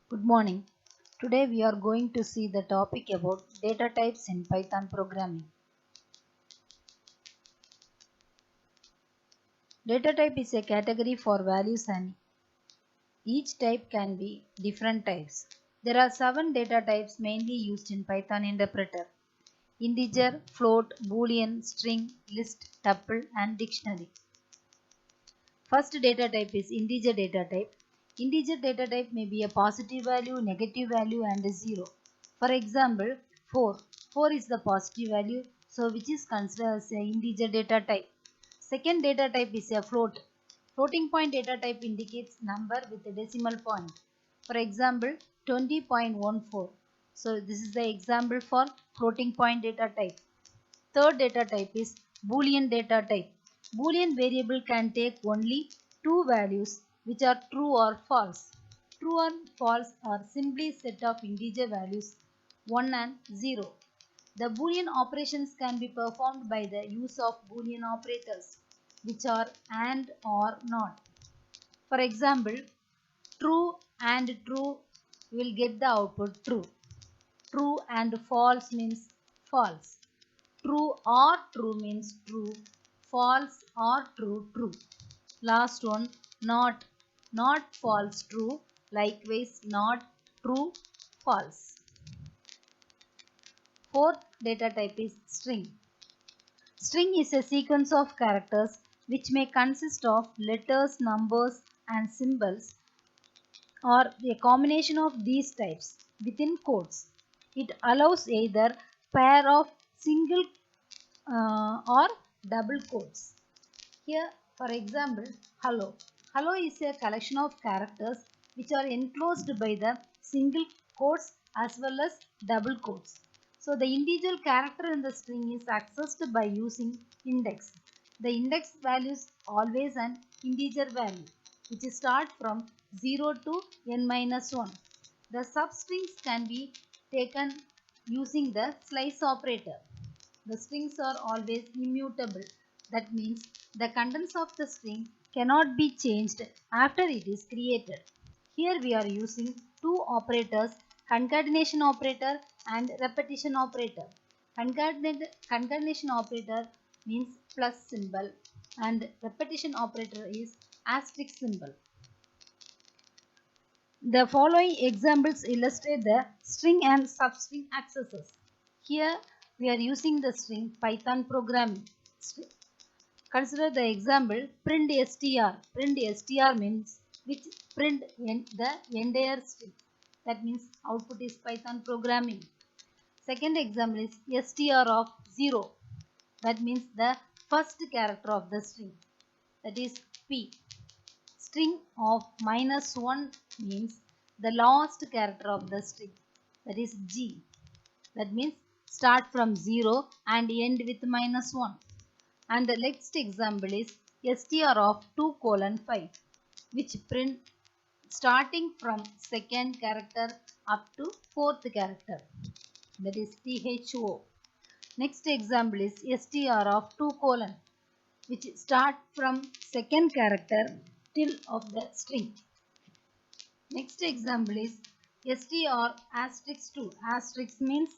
Good morning. Today we are going to see the topic about data types in Python programming. Data type is a category for values and each type can be different types. There are 7 data types mainly used in Python interpreter: integer, float, boolean, string, list, tuple and dictionary. First data type is integer data type. Integer data type may be a positive value, negative value and a 0. For example, 4. 4 is the positive value, so which is considered as an integer data type. Second data type is a float. Floating point data type indicates number with a decimal point. For example, 20.14. So this is the example for floating point data type. Third data type is Boolean data type. Boolean variable can take only two values which are true or false. True and false are simply set of integer values 1 and 0. The Boolean operations can be performed by the use of Boolean operators which are and or not. For example, true and true will get the output true. True and false means false. True or true means true. False or true, true. Last one, not. Not false, true. Likewise, not true, false. Fourth data type is string. String is a sequence of characters which may consist of letters, numbers and symbols or a combination of these types within quotes. It allows either pair of single or double quotes. Here, for example, hello. Hello is a collection of characters which are enclosed by the single quotes as well as double quotes. So, the individual character in the string is accessed by using index. The index value is always an integer value which start from 0 to n minus 1. The substrings can be taken using the slice operator. The strings are always immutable. That means the contents of the string cannot be changed after it is created. Here we are using two operators, concatenation operator and repetition operator. Concatenation operator means plus symbol and repetition operator is asterisk symbol. The following examples illustrate the string and substring accesses. Here we are using the string Python programming. Consider the example print str. Print str means which print the entire string. That means output is Python programming. Second example is str of 0. That means the first character of the string. That is P. String of -1 means the last character of the string. That is G. That means start from 0 and end with -1. And the next example is str of 2:5 which print starting from second character up to fourth character. That is THO. Next example is str of 2:, which start from second character till of the string. Next example is str asterisk 2. Asterisk means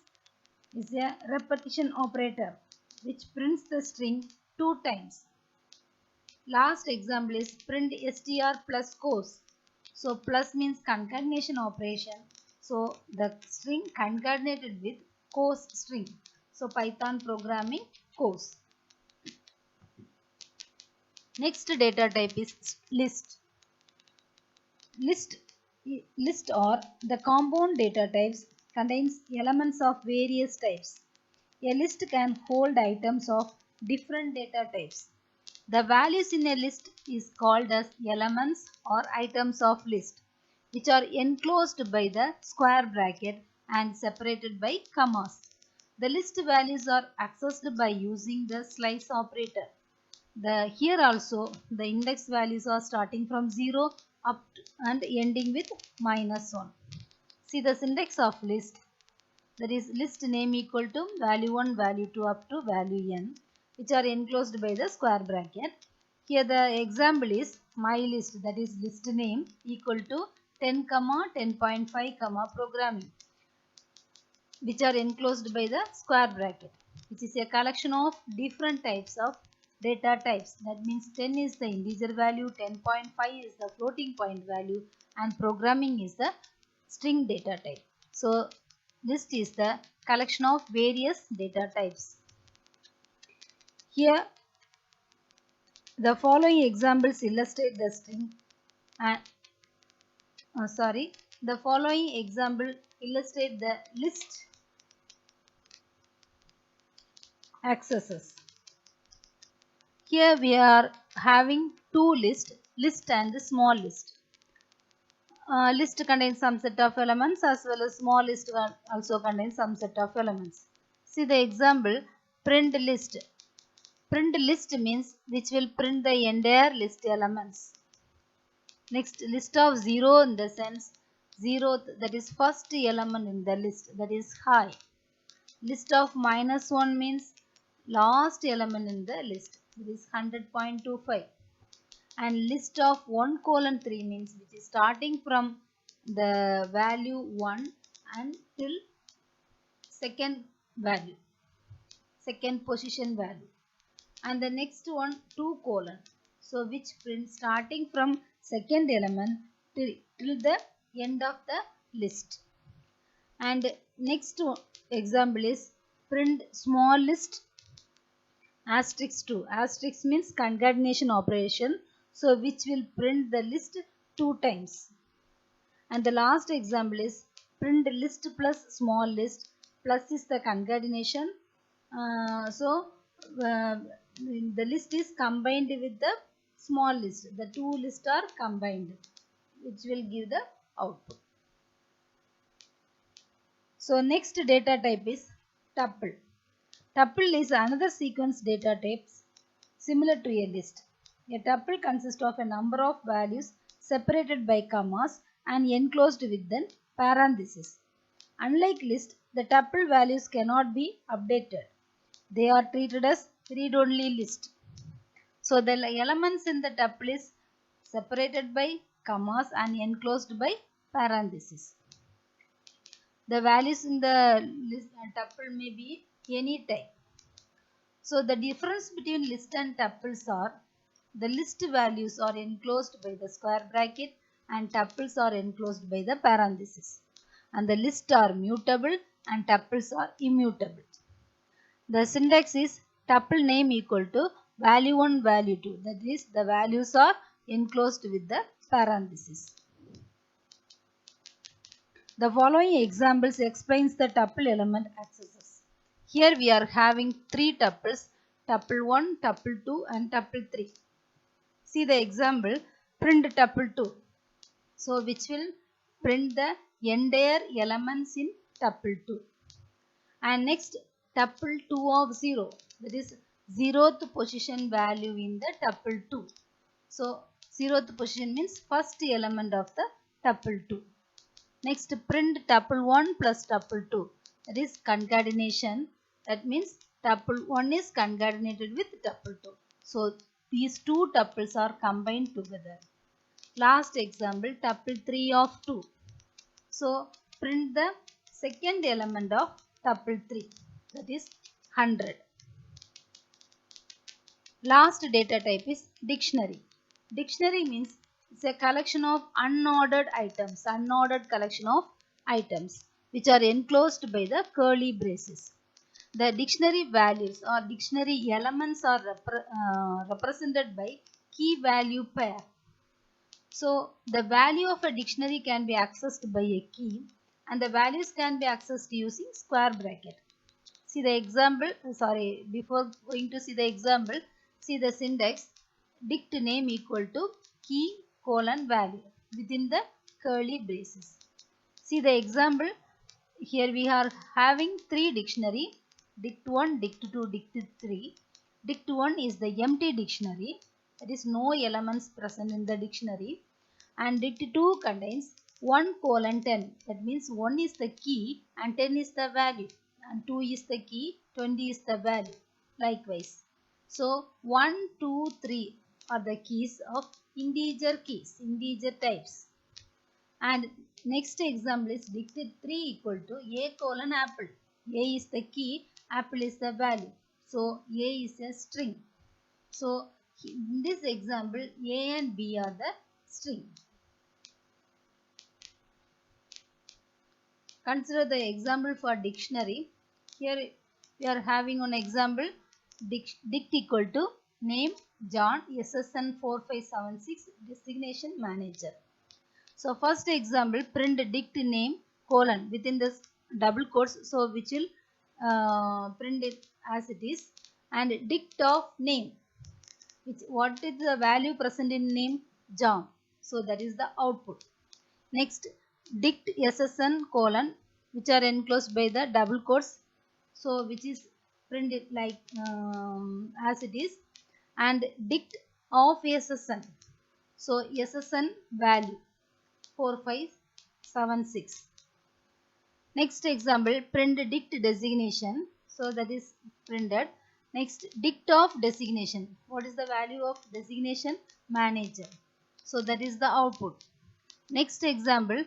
is a repetition operator which prints the string 2 times. Last example is print str plus quotes. So plus means concatenation operation. So the string concatenated with quotes string. So Python programming quotes. Next data type is list. List or the compound data types contains elements of various types. A list can hold items of different data types. The values in a list is called as elements or items of list, which are enclosed by the square bracket and separated by commas. The list values are accessed by using the slice operator. Here also the index values are starting from 0 up to and ending with -1. See the syntax of list. That is list name equal to value 1, value 2 up to value n, which are enclosed by the square bracket. Here the example is my list, that is list name equal to 10, 10.5, programming, which are enclosed by the square bracket, which is a collection of different types of data types. That means 10 is the integer value, 10.5 is the floating point value, and programming is the string data type. So list is the collection of various data types. Here the following examples illustrate the string and the following example illustrate the list accesses. Here we are having two lists, list and the small list. List contains some set of elements as well as small list also contains some set of elements. See the example, print list. Print list means which will print the entire list elements. Next, list of 0 in the sense 0th, that is first element in the list, that is high. List of -1 means last element in the list, that is 100.25. And list of 1:3 means which is starting from the value 1 until second value, second position value. And the next one 2:, so which prints starting from second element till the end of the list. And next example is print small list asterisk 2. Asterisk means concatenation operation, so which will print the list 2 times. And the last example is print list plus small list. Plus is the concatenation, the list is combined with the small list. The two lists are combined, which will give the output. So next data type is tuple. Tuple is another sequence data type similar to a list. A tuple consists of a number of values separated by commas and enclosed within parentheses. Unlike list, the tuple values cannot be updated. They are treated as read-only list. So the elements in the tuple is separated by commas and enclosed by parentheses. The values in the list tuple may be any type. So the difference between list and tuples are the list values are enclosed by the square bracket and tuples are enclosed by the parentheses. And the lists are mutable and tuples are immutable. The syntax is tuple name equal to value 1, value 2. That is, the values are enclosed with the parentheses. The following examples explains the tuple element accesses. Here we are having three tuples, tuple 1, tuple 2 and tuple 3. See the example, print tuple 2. So which will print the entire elements in tuple 2. And next tuple 2 of 0, that is 0th position value in the tuple 2. So 0th position means first element of the tuple 2. Next print tuple 1 plus tuple 2, that is concatenation. That means tuple 1 is concatenated with tuple 2. So these two tuples are combined together. Last example, tuple 3 of 2. So print the second element of tuple 3, that is 100. Last data type is dictionary. Dictionary means it's a collection of unordered items, unordered collection of items which are enclosed by the curly braces. The dictionary values or dictionary elements are represented by key value pair. So the value of a dictionary can be accessed by a key and the values can be accessed using square bracket. See the example, before going to see the example, see the syntax, dict name equal to key colon value within the curly braces. See the example, here we are having three dictionary, dict 1, dict 2, dict 3. Dict 1 is the empty dictionary, that is no elements present in the dictionary, and dict 2 contains 1:10, that means 1 is the key and 10 is the value, and 2 is the key, 20 is the value, likewise. So 1, 2, 3 are the keys of integer keys, integer types. And next example is dict3 equal to a colon apple. A is the key, apple is the value. So a is a string. So in this example, a and b are the string. Consider the example for dictionary. Here we are having an example. Dict equal to name John, SSN 4576, designation manager. So first example, print dict name colon within this double quotes, so which will print it as it is, and dict of name, which what is the value present in name? John. So that is the output. Next, dict SSN colon, which are enclosed by the double quotes, so which is printed like as it is, and dict of SSN, so SSN value 4576. Next example, print dict designation, so that is printed. Next, dict of designation, what is the value of designation? Manager, so that is the output. Next example,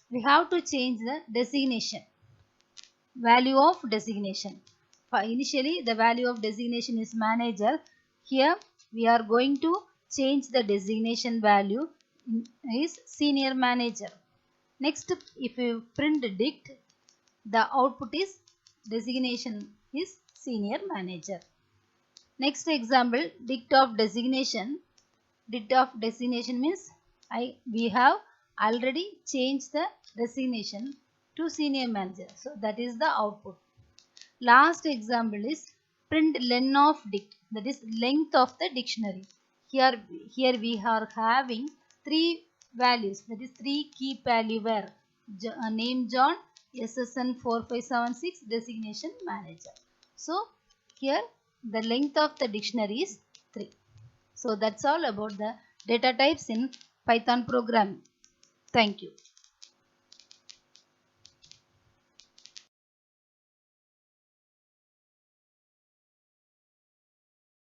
we have to change the designation, value of designation. Initially the value of designation is manager. Here we are going to change the designation value is senior manager. Next, if you print dict, the output is designation is senior manager. Next example, dict of designation. Dict of designation means we have already changed the designation to senior manager, so that is the output. Last example is print len of dict, that is length of the dictionary. Here we are having three values, that is three key value where name John, SSN 4576, designation manager. So here the length of the dictionary is 3. So that's all about the data types in Python programming. Thank you.